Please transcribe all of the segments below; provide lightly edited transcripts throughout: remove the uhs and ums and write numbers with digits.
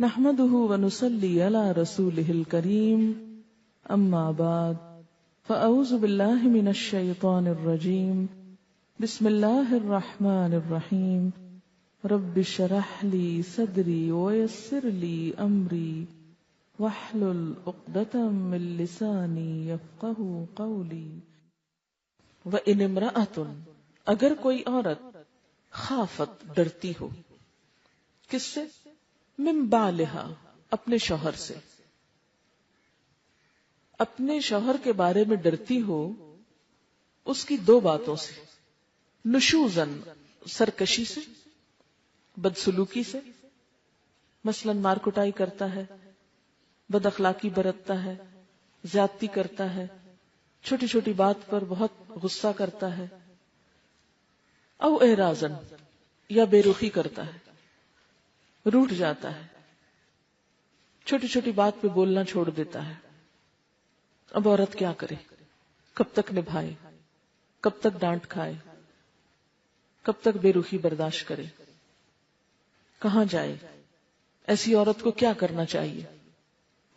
نحمده ونصلي على رسوله الكريم اما بعد فاعوذ بالله من الشيطان الرجيم بسم الله الرحمن الرحيم رب اشرح لي صدري ويسر لي امري واحلل عقدة من لساني يفقهوا قولي وان امرأة اگر کوئی عورت خافت ڈرتی ہو، کس سے؟ من بالہا اپنے شوہر سے، اپنے شوہر کے بارے میں ڈرتی ہو اس کی دو باتوں سے، نشوزن سرکشی سے، بدسلوکی سے، مثلا مار کٹائی کرتا ہے، بد اخلاقی برتتا ہے، زیادتی کرتا ہے، چھوٹی چھوٹی بات پر بہت غصہ کرتا ہے، او اعراضن یا بے رخی کرتا ہے، روٹھ جاتا ہے، چھوٹی چھوٹی بات پہ بولنا چھوڑ دیتا ہے۔ اب عورت کیا کرے؟ کب تک نبھائے؟ کب تک ڈانٹ کھائے؟ کب تک بے رخی برداشت کرے؟ کہاں جائے؟ ایسی عورت کو کیا کرنا چاہیے؟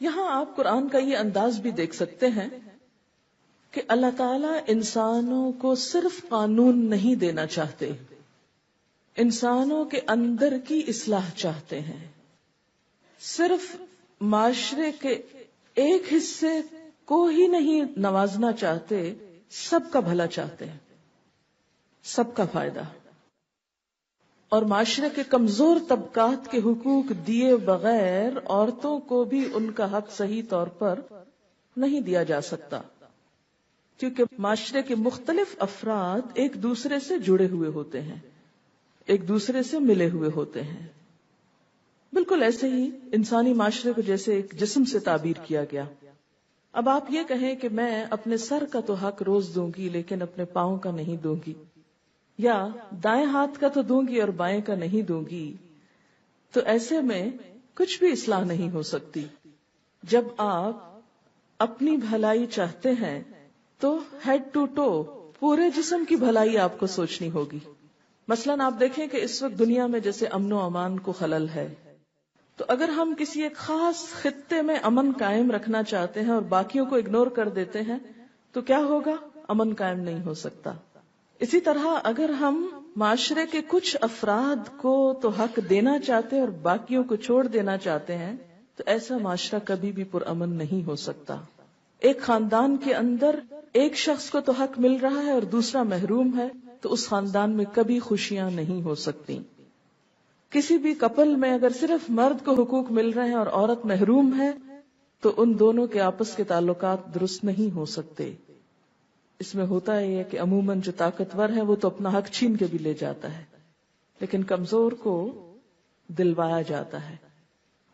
یہاں آپ قرآن کا یہ انداز بھی دیکھ سکتے ہیں کہ اللہ تعالیٰ انسانوں کو صرف قانون نہیں دینا چاہتے، انسانوں کے اندر کی اصلاح چاہتے ہیں۔ صرف معاشرے کے ایک حصے کو ہی نہیں نوازنا چاہتے، سب کا بھلا چاہتے ہیں، سب کا فائدہ۔ اور معاشرے کے کمزور طبقات کے حقوق دیے بغیر عورتوں کو بھی ان کا حق صحیح طور پر نہیں دیا جا سکتا، کیونکہ معاشرے کے مختلف افراد ایک دوسرے سے جڑے ہوئے ہوتے ہیں، ایک دوسرے سے ملے ہوئے ہوتے ہیں۔ بالکل ایسے ہی انسانی معاشرے کو جیسے ایک جسم سے تعبیر کیا گیا۔ اب آپ یہ کہیں کہ میں اپنے سر کا تو حق روز دوں گی لیکن اپنے پاؤں کا نہیں دوں گی، یا دائیں ہاتھ کا تو دوں گی اور بائیں کا نہیں دوں گی، تو ایسے میں کچھ بھی اصلاح نہیں ہو سکتی۔ جب آپ اپنی بھلائی چاہتے ہیں تو ہیڈ ٹو ٹو پورے جسم کی بھلائی آپ کو سوچنی ہوگی۔ مثلاً آپ دیکھیں کہ اس وقت دنیا میں جیسے امن و امان کو خلل ہے، تو اگر ہم کسی ایک خاص خطے میں امن قائم رکھنا چاہتے ہیں اور باقیوں کو اگنور کر دیتے ہیں تو کیا ہوگا؟ امن قائم نہیں ہو سکتا۔ اسی طرح اگر ہم معاشرے کے کچھ افراد کو تو حق دینا چاہتے ہیں اور باقیوں کو چھوڑ دینا چاہتے ہیں تو ایسا معاشرہ کبھی بھی پرامن نہیں ہو سکتا۔ ایک خاندان کے اندر ایک شخص کو تو حق مل رہا ہے اور دوسرا محروم ہے تو اس خاندان میں کبھی خوشیاں نہیں ہو سکتی۔ کسی بھی کپل میں اگر صرف مرد کو حقوق مل رہے ہیں اور عورت محروم ہے تو ان دونوں کے آپس کے تعلقات درست نہیں ہو سکتے۔ اس میں ہوتا ہے کہ عموماً جو طاقتور ہے وہ تو اپنا حق چھین کے بھی لے جاتا ہے، لیکن کمزور کو دلوایا جاتا ہے۔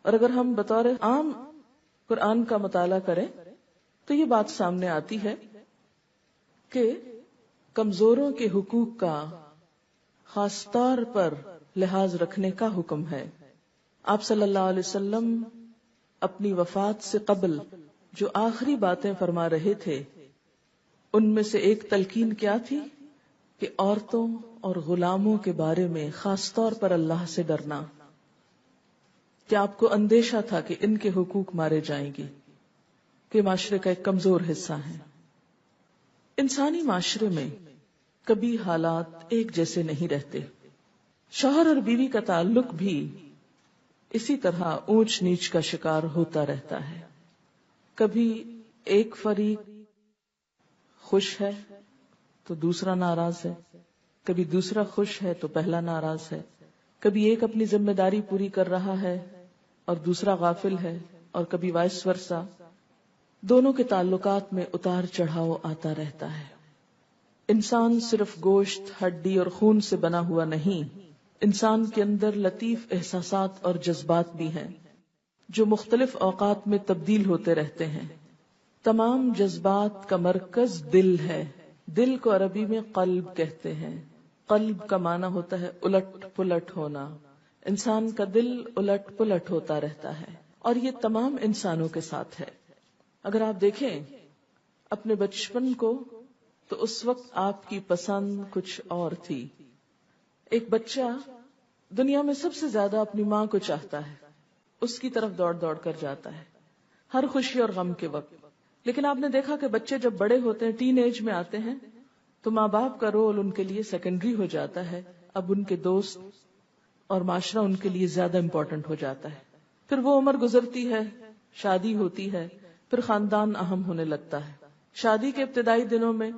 اور اگر ہم بطور عام قرآن کا مطالعہ کریں تو یہ بات سامنے آتی ہے کہ کمزوروں کے حقوق کا خاص طور پر لحاظ رکھنے کا حکم ہے۔ آپ صلی اللہ علیہ وسلم اپنی وفات سے قبل جو آخری باتیں فرما رہے تھے ان میں سے ایک تلقین کیا تھی کہ عورتوں اور غلاموں کے بارے میں خاص طور پر اللہ سے ڈرنا، کہ آپ کو اندیشہ تھا کہ ان کے حقوق مارے جائیں گے، کہ معاشرے کا ایک کمزور حصہ ہے۔ انسانی معاشرے میں کبھی حالات ایک جیسے نہیں رہتے، شوہر اور بیوی کا تعلق بھی اسی طرح اونچ نیچ کا شکار ہوتا رہتا ہے۔ کبھی ایک فریق خوش ہے تو دوسرا ناراض ہے، کبھی دوسرا خوش ہے تو پہلا ناراض ہے، کبھی ایک اپنی ذمہ داری پوری کر رہا ہے اور دوسرا غافل ہے، اور کبھی وائس ورثہ۔ دونوں کے تعلقات میں اتار چڑھاؤ آتا رہتا ہے۔ انسان صرف گوشت، ہڈی اور خون سے بنا ہوا نہیں، انسان کے اندر لطیف احساسات اور جذبات بھی ہیں جو مختلف اوقات میں تبدیل ہوتے رہتے ہیں۔ تمام جذبات کا مرکز دل ہے۔ دل کو عربی میں قلب کہتے ہیں۔ قلب کا معنی ہوتا ہے الٹ پلٹ ہونا۔ انسان کا دل الٹ پلٹ ہوتا رہتا ہے اور یہ تمام انسانوں کے ساتھ ہے۔ اگر آپ دیکھیں اپنے بچپن کو تو اس وقت آپ کی پسند کچھ اور تھی۔ ایک بچہ دنیا میں سب سے زیادہ اپنی ماں کو چاہتا ہے، اس کی طرف دوڑ دوڑ کر جاتا ہے ہر خوشی اور غم کے وقت. لیکن آپ نے دیکھا کہ بچے جب بڑے ہوتے ہیں، ٹین ایج میں آتے ہیں، تو ماں باپ کا رول ان کے لیے سیکنڈری ہو جاتا ہے. اب ان کے دوست اور معاشرہ ان کے لیے زیادہ امپورٹنٹ ہو جاتا ہے. پھر وہ عمر گزرتی ہے، شادی ہوتی ہے، پھر خاندان اہم ہونے لگتا ہے. شادی کے ابتدائی دنوں میں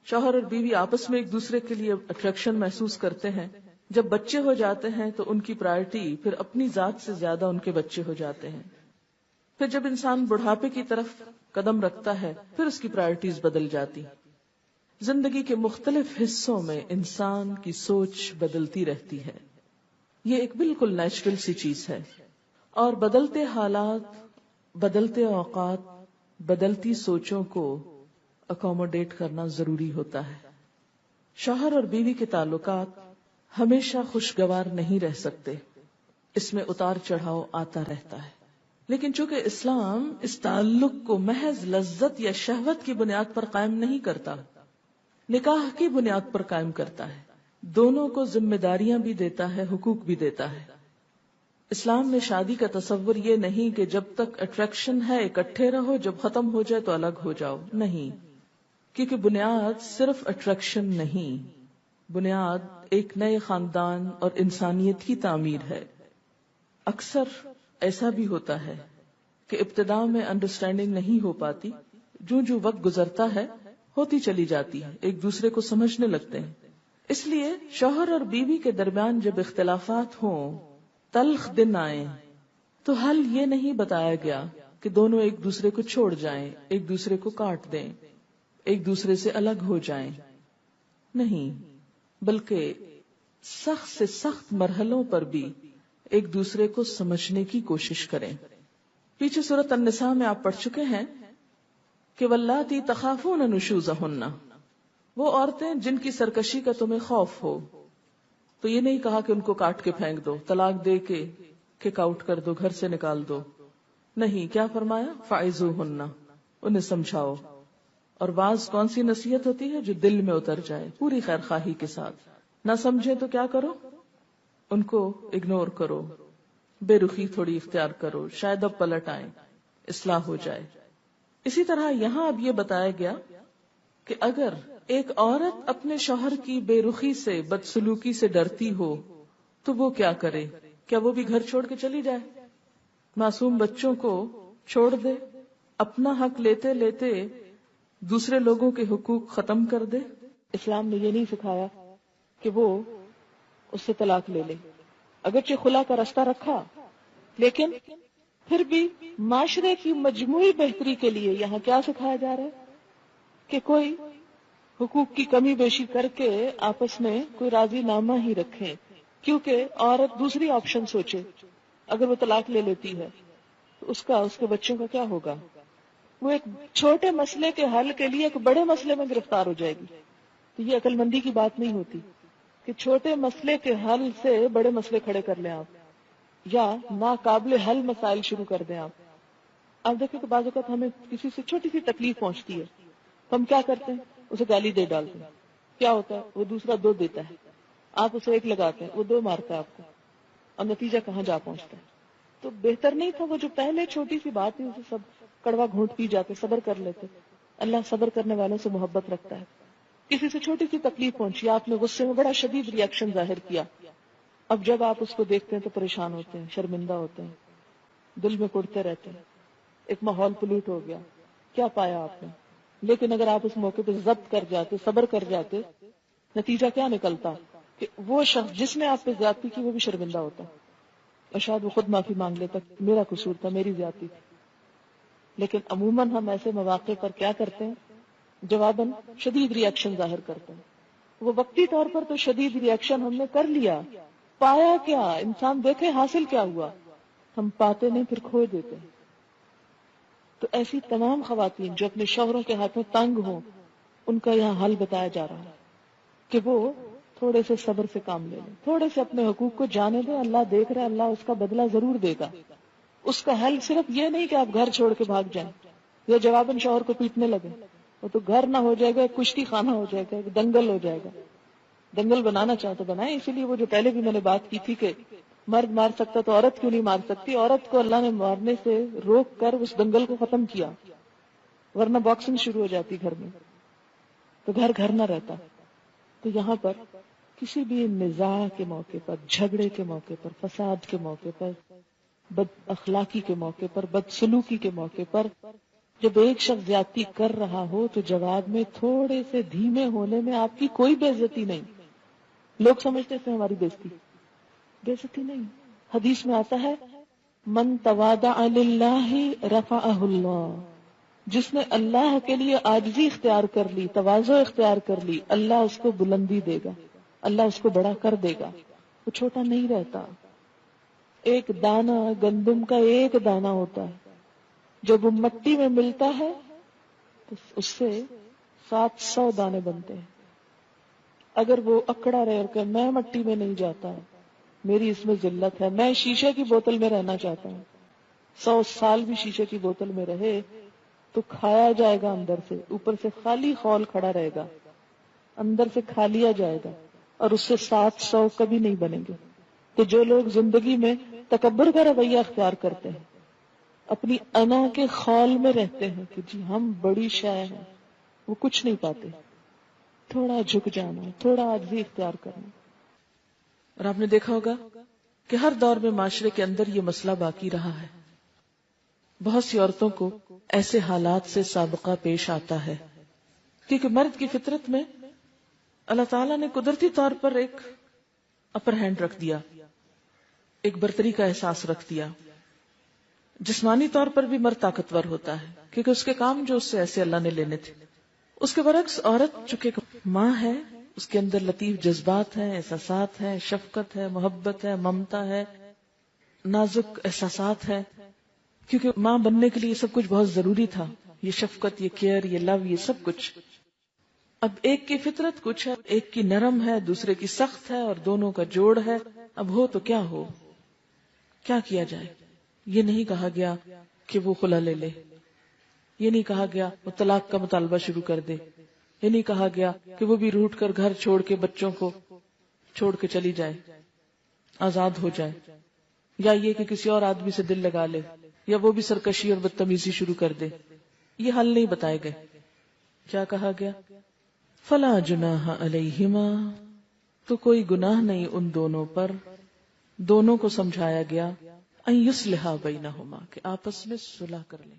شوہر اور بیوی آپس میں ایک دوسرے کے لیے اٹریکشن محسوس کرتے ہیں. جب بچے ہو جاتے ہیں تو ان کی پرائرٹی پھر اپنی ذات سے زیادہ ان کے بچے ہو جاتے ہیں. پھر جب انسان بڑھاپے کی طرف قدم رکھتا ہے پھر اس کی پرائرٹیز بدل جاتی. زندگی کے مختلف حصوں میں انسان کی سوچ بدلتی رہتی ہے. یہ ایک بالکل نیچرل سی چیز ہے، اور بدلتے حالات، بدلتے اوقات، بدلتی سوچوں کو اکوموڈیٹ کرنا ضروری ہوتا ہے. شوہر اور بیوی کے تعلقات ہمیشہ خوشگوار نہیں رہ سکتے، اس میں اتار چڑھاؤ آتا رہتا ہے. لیکن چونکہ اسلام اس تعلق کو محض لذت یا شہوت کی بنیاد پر قائم نہیں کرتا، نکاح کی بنیاد پر قائم کرتا ہے. دونوں کو ذمہ داریاں بھی دیتا ہے، حقوق بھی دیتا ہے. اسلام میں شادی کا تصور یہ نہیں کہ جب تک اٹریکشن ہے اکٹھے رہو، جب ختم ہو جائے تو الگ ہو جاؤ. نہیں، کیونکہ بنیاد صرف اٹریکشن نہیں، بنیاد ایک نئے خاندان اور انسانیت کی تعمیر ہے. اکثر ایسا بھی ہوتا ہے کہ ابتدا میں انڈرسٹینڈنگ نہیں ہو پاتی، جو وقت گزرتا ہے ہوتی چلی جاتی ہے، ایک دوسرے کو سمجھنے لگتے ہیں. اس لیے شوہر اور بیوی کے درمیان جب اختلافات ہوں، تلخ دن آئیں، تو حل یہ نہیں بتایا گیا کہ دونوں ایک دوسرے کو چھوڑ جائیں، ایک دوسرے کو کاٹ دیں، ایک دوسرے سے الگ ہو جائیں. نہیں، بلکہ سخت سے سخت مرحلوں پر بھی ایک دوسرے کو سمجھنے کی کوشش کریں. پیچھے سورۃ النساء میں آپ پڑھ چکے ہیں کہ واللاتی تخافون نشوزہن، وہ عورتیں جن کی سرکشی کا تمہیں خوف ہو. تو یہ نہیں کہا کہ ان کو کاٹ کے پھینک دو، طلاق دے کے کک آؤٹ کر دو، گھر سے نکال دو. نہیں، کیا فرمایا؟ فعظوہن، انہیں سمجھاؤ. اور بعض کون سی نصیحت ہوتی ہے؟ جو دل میں اتر جائے پوری خیر خواہی کے ساتھ. نہ سمجھے تو کیا کرو؟ ان کو اگنور کرو، بے رخی تھوڑی اختیار کرو، شاید اب پلٹ آئیں، اصلاح ہو جائے. اسی طرح یہاں اب یہ بتایا گیا کہ اگر ایک عورت اپنے شوہر کی بے رخی سے، بدسلوکی سے ڈرتی ہو تو وہ کیا کرے؟ کیا وہ بھی گھر چھوڑ کے چلی جائے، معصوم بچوں کو چھوڑ دے، اپنا حق لیتے لیتے دوسرے لوگوں کے حقوق ختم کر دے؟ اسلام نے یہ نہیں سکھایا کہ وہ اس سے طلاق لے لے. اگرچہ خلا کا راستہ رکھا، لیکن پھر بھی معاشرے کی مجموعی بہتری کے لیے یہاں کیا سکھایا جا رہا ہے کہ کوئی حقوق کی کمی بیشی کر کے آپس میں کوئی راضی نامہ ہی رکھیں. کیونکہ عورت دوسری آپشن سوچے، اگر وہ طلاق لے لیتی ہے تو اس کے بچوں کا کیا ہوگا؟ وہ ایک چھوٹے مسئلے کے حل کے لیے ایک بڑے مسئلے میں گرفتار ہو جائے گی. تو یہ عقل مندی کی بات نہیں ہوتی کہ چھوٹے مسئلے کے حل سے بڑے مسئلے کھڑے کر لیں آپ، یا ناقابل حل مسائل شروع کر دیں آپ. آپ دیکھیں کہ بعض اوقات ہمیں کسی سے چھوٹی سی تکلیف پہنچتی ہے تو ہم کیا کرتے ہیں؟ اسے گالی دے ڈالتے ہیں. کیا ہوتا ہے؟ وہ دوسرا 2 دیتا ہے، آپ اسے 1 لگاتے ہیں، وہ 2 مارتا ہے آپ کو، اور نتیجہ کہاں جا پہنچتا ہے. تو بہتر نہیں تھا وہ جو پہلے چھوٹی سی بات ہے اسے سب کڑوا گھونٹ پی جاتے، صبر کر لیتے. اللہ صبر کرنے والوں سے محبت رکھتا ہے. کسی سے چھوٹی سی تکلیف پہنچی، آپ نے غصے میں بڑا شدید ری ایکشن ظاہر کیا، اب جب آپ اس کو دیکھتے ہیں تو پریشان ہوتے ہیں، شرمندہ ہوتے ہیں، دل میں کڑتے رہتے ہیں، ایک ماحول پلوٹ ہو گیا. کیا پایا آپ نے؟ لیکن اگر آپ اس موقع پہ ضبط کر جاتے، صبر کر جاتے، نتیجہ کیا نکلتا کہ وہ شخص جس نے آپ پہ زیادتی کی وہ بھی شرمندہ ہوتا، اور شاید وہ خود معافی مانگ لیتا، میرا قصور تھا، میری زیادتی تھی. لیکن عموماً ہم ایسے مواقع پر کیا کرتے ہیں؟ جواباً شدید ری ایکشن ظاہر کرتے ہیں. وہ وقتی طور پر تو شدید ری ایکشن ہم نے کر لیا، پایا کیا؟ انسان دیکھے حاصل کیا ہوا؟ ہم پاتے نہیں، پھر کھو دیتے ہیں. تو ایسی تمام خواتین جو اپنے شوہروں کے ہاتھوں تنگ ہوں، ان کا یہاں حل بتایا جا رہا ہے کہ وہ تھوڑے سے صبر سے کام لے لیں، تھوڑے سے اپنے حقوق کو جانے دیں. اللہ دیکھ رہا ہے، اللہ اس کا بدلہ ضرور دے گا. اس کا حل صرف یہ نہیں کہ آپ گھر چھوڑ کے بھاگ جائیں یا جواباً شوہر کو پیٹنے لگے. وہ تو گھر نہ ہو جائے گا، ایک کشتی خانہ ہو جائے گا، ایک دنگل ہو جائے گا. دنگل بنانا چاہے تو بنائیں. اسی لیے وہ جو پہلے بھی میں نے بات کی تھی کہ مرد مار سکتا تو عورت کیوں نہیں مار سکتی؟ عورت کو اللہ نے مارنے سے روک کر اس دنگل کو ختم کیا، ورنہ باکسنگ شروع ہو جاتی گھر میں تو گھر گھر نہ رہتا۔ تو یہاں پر کسی بھی نزاع کے موقع پر، جھگڑے کے موقع پر، فساد کے موقع پر، بد اخلاقی کے موقع پر، بد سلوکی کے موقع پر جب ایک شخص زیادتی کر رہا ہو تو جواب میں تھوڑے سے دھیمے ہونے میں آپ کی کوئی بے عزتی نہیں۔ لوگ سمجھتے تھے ہماری بے عزتی نہیں۔ حدیث میں آتا ہے من تواضع للہ رفعہ اللہ، جس نے اللہ کے لیے عاجزی اختیار کر لی، تواضع اختیار کر لی، اللہ اس کو بلندی دے گا، اللہ اس کو بڑا کر دے گا، وہ چھوٹا نہیں رہتا۔ ایک دانہ گندم کا ایک دانہ ہوتا ہے، جب وہ مٹی میں ملتا ہے تو اس سے 700 دانے بنتے ہیں۔ اگر وہ اکڑا رہ کر میں مٹی میں نہیں جاتا، میری اس میں ذلت ہے، میں شیشے کی بوتل میں رہنا چاہتا ہوں، 100 سال بھی شیشے کی بوتل میں رہے تو کھایا جائے گا اندر سے، اوپر سے خالی خول کھڑا رہے گا، اندر سے کھا لیا جائے گا اور اس سے 700 کبھی نہیں بنیں گے۔ تو جو لوگ زندگی میں تکبر کا رویہ اختیار کرتے ہیں، اپنی انا کے خول میں رہتے ہیں کہ جی ہم بڑی شے ہیں، وہ کچھ نہیں پاتے۔ تھوڑا جھک جانا، تھوڑا عاجزی اختیار کرنا۔ اور آپ نے دیکھا ہوگا کہ ہر دور میں معاشرے کے اندر یہ مسئلہ باقی رہا ہے، بہت سی عورتوں کو ایسے حالات سے سابقہ پیش آتا ہے کیونکہ مرد کی فطرت میں اللہ تعالیٰ نے قدرتی طور پر ایک اپر ہینڈ رکھ دیا، ایک برتری کا احساس رکھ دیا۔ جسمانی طور پر بھی مرد طاقتور ہوتا ہے کیونکہ اس کے کام جو اس سے ایسے اللہ نے لینے تھے۔ اس کے برعکس عورت چونکہ ماں ہے، اس کے اندر لطیف جذبات ہیں، احساسات ہیں، شفقت ہے، محبت ہے، ممتا ہے، نازک احساسات ہے، کیونکہ ماں بننے کے لیے یہ سب کچھ بہت ضروری تھا، یہ شفقت، یہ کیئر، یہ لو، یہ سب کچھ۔ اب ایک کی فطرت کچھ ہے، ایک کی نرم ہے، دوسرے کی سخت ہے، اور دونوں کا جوڑ ہے۔ اب ہو تو کیا ہو، کیا کیا جائے؟ یہ نہیں کہا گیا کہ وہ خلا لے لے، یہ نہیں کہا گیا وہ طلاق کا مطالبہ شروع کر دے، یہ نہیں کہا گیا کہ وہ بھی روٹ کر گھر چھوڑ کے بچوں کو چھوڑ کے چلی جائے، آزاد ہو جائے، یا یہ کہ کسی اور آدمی سے دل لگا لے، یا وہ بھی سرکشی اور بدتمیزی شروع کر دے۔ یہ حل نہیں بتائے گئے۔ کیا کہا گیا؟ فلا جناح علیہما، تو کوئی گناہ نہیں ان دونوں پر، دونوں کو سمجھایا گیا ان یصلحا بینہما، کہ آپس میں صلح کر لیں۔